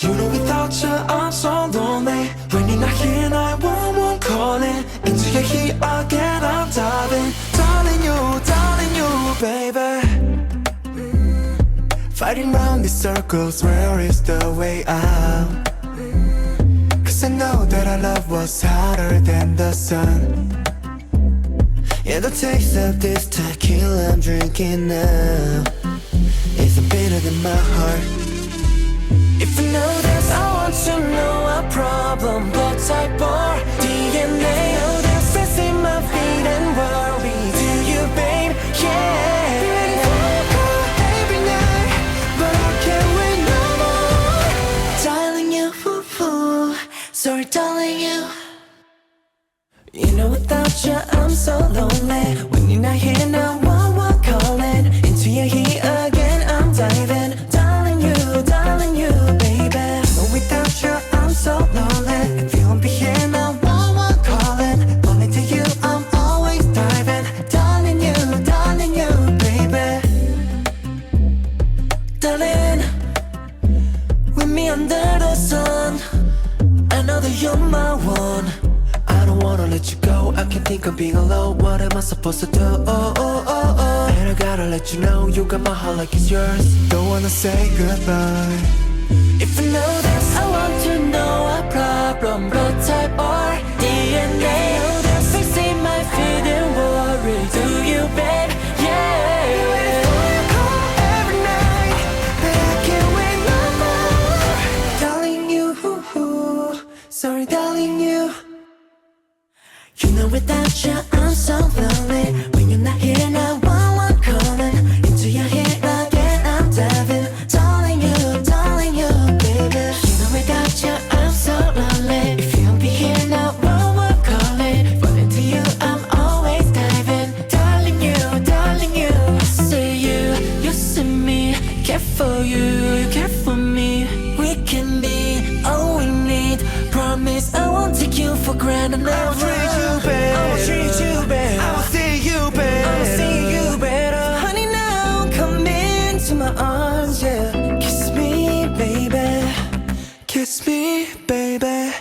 You know without you I'm so lonely. When you're not here 911 calling. Into your heat again I'm diving. Darling you, baby. Fighting round these circles, where is the way out? Cause I know that our love was hotter than the sun. Yeah, the taste of this tequila I'm drinking now is bitter than my heart. If I know this, I want to know our problem. Blood type or DNA. Know the stress in my feet and worry. Do you, babe? Yeah. Been for every night, but I can't wait no more. Darling you, sorry, darling you. You know without you I'm so lonely. When you're not here now, one calling. Into your heat again I'm diving. Darling you, baby. No, without you I'm so lonely. If you won't be here now, one calling. Only to you I'm always diving. Darling you, baby. Darling, with me under the sun, I know that you're my one. I don't wanna let you go, I can't think of being alone. What am I supposed to do? And I gotta let you know, you got my heart like it's yours. Don't wanna say goodbye. If I know this, I want to know our problem. Blood type or DNA. Know that fixing my feet and worry. Do you, babe? Yeah. Every night, but I can't wait no more. Darling you, sorry darling you. You know without you I'm so lonely. When you're not here now, one calling. Into your head again I'm diving. Darling you, baby. You know without you I'm so lonely. If you won't be here now, one calling. Falling to you I'm always diving. Darling you. I see you see me. Care for you care for me. We can be all we need. Promise I won't take you for granted. I'll treat you better. I'll see you better. Honey, now come into my arms, yeah. Kiss me, baby. Kiss me, baby.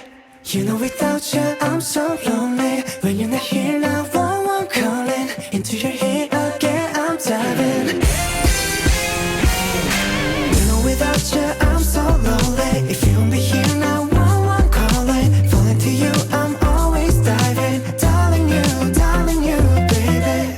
You know without you I'm so lonely. When you're not here now, one calling. Into your head again I'm diving. You know without you I'm so lonely. If you won't be here now, one calling. Falling to you I'm always diving. Darling you, baby.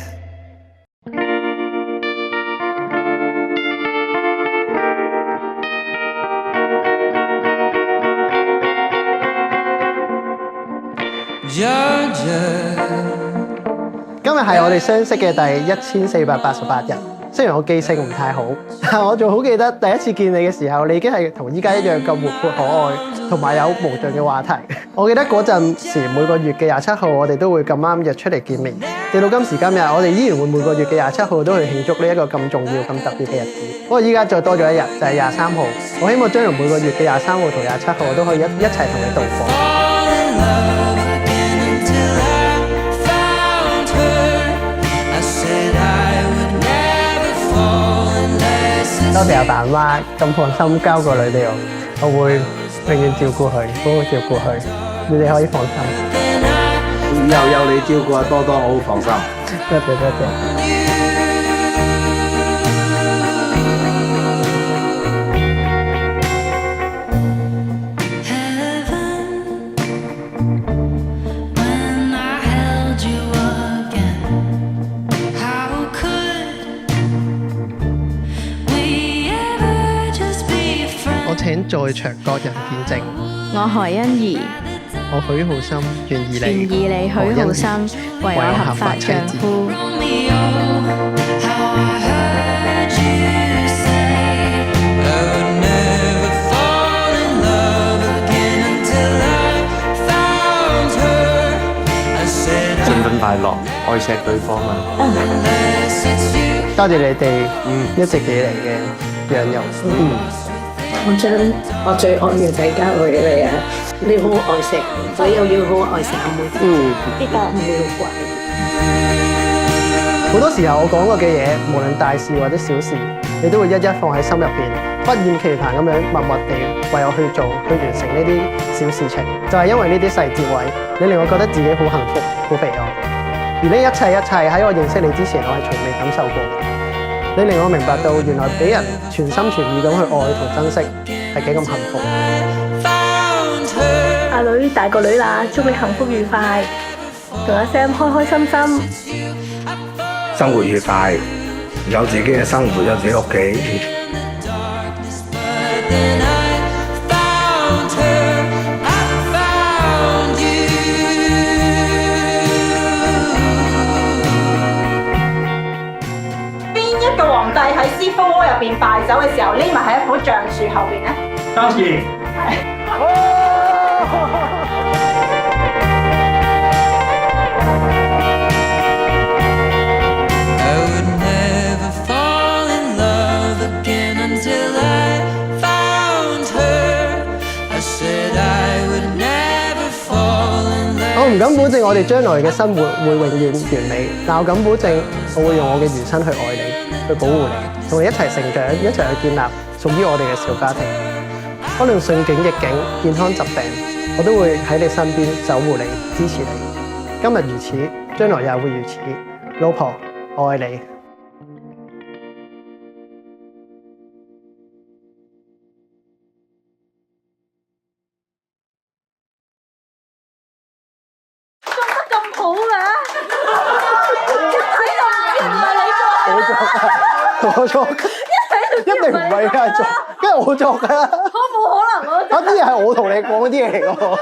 今日係我哋相識嘅第1488日。雖然我記性唔太好，但我仲好記得第一次見你嘅時候，你已經係同依家一樣咁活潑可愛，同埋有無盡嘅話題。我記得嗰陣時每個月嘅27號，我哋都會咁啱約出嚟見面。直到今時今日，我哋依然會每個月嘅27號都去慶祝呢一個咁重要、咁特別嘅日子。不過依家再多咗一日，就係23號。我希望將來每個月嘅23號同27號都可以一齊同你度過。多謝阿爸阿媽咁放心交個女俾我，我會永遠照顧佢，好好照顧佢，你哋可以放心。以後有你照顧阿多多，我好放心。多謝。我請在場各人見證，我何欣怡，我許浩森願意願意你許浩森為我合法丈夫。新婚快樂，愛錫對方啊！多謝你哋一直以嚟嘅讓由。我將我最愛嘅仔交俾你啊！你好好愛錫佢，你又要好好愛錫阿妹。呢個唔要怪。好多時候我講過嘅嘢，無論大事或者小事，你都會一一放喺心入邊，不厭其煩咁樣默默地為我去做，去完成呢啲小事情。就係因為呢啲細節位，你令我覺得自己好幸福、好被愛。而呢一切喺我認識你之前，我係從未感受過。你令我明白到，原來俾人全心全意咁去愛同珍惜，係幾咁幸福。阿女大個女啦，祝你幸福愉快，同阿 Sam 開開心心。生活愉快，有自己嘅生活，有自己屋企。邊一個皇帝喺獅蜂窩入邊敗走嘅時候，匿埋喺一棵橡樹後邊呢？當時我唔敢保證我哋將來嘅生活會永遠完美，但我敢保證我會用我嘅餘生去愛你，去保護你，同你一齊成長，一齊去建立屬於我哋嘅小家庭。不論順境逆境、健康疾病，我都會喺你身邊守護你、支持你。今日如此，將來也會如此。老婆，我愛你。好嘅，我作㗎，一定唔係㗎，跟住我作㗎。我冇可能，我啲嘢係我同你講嗰啲嘢嚟㗎喎。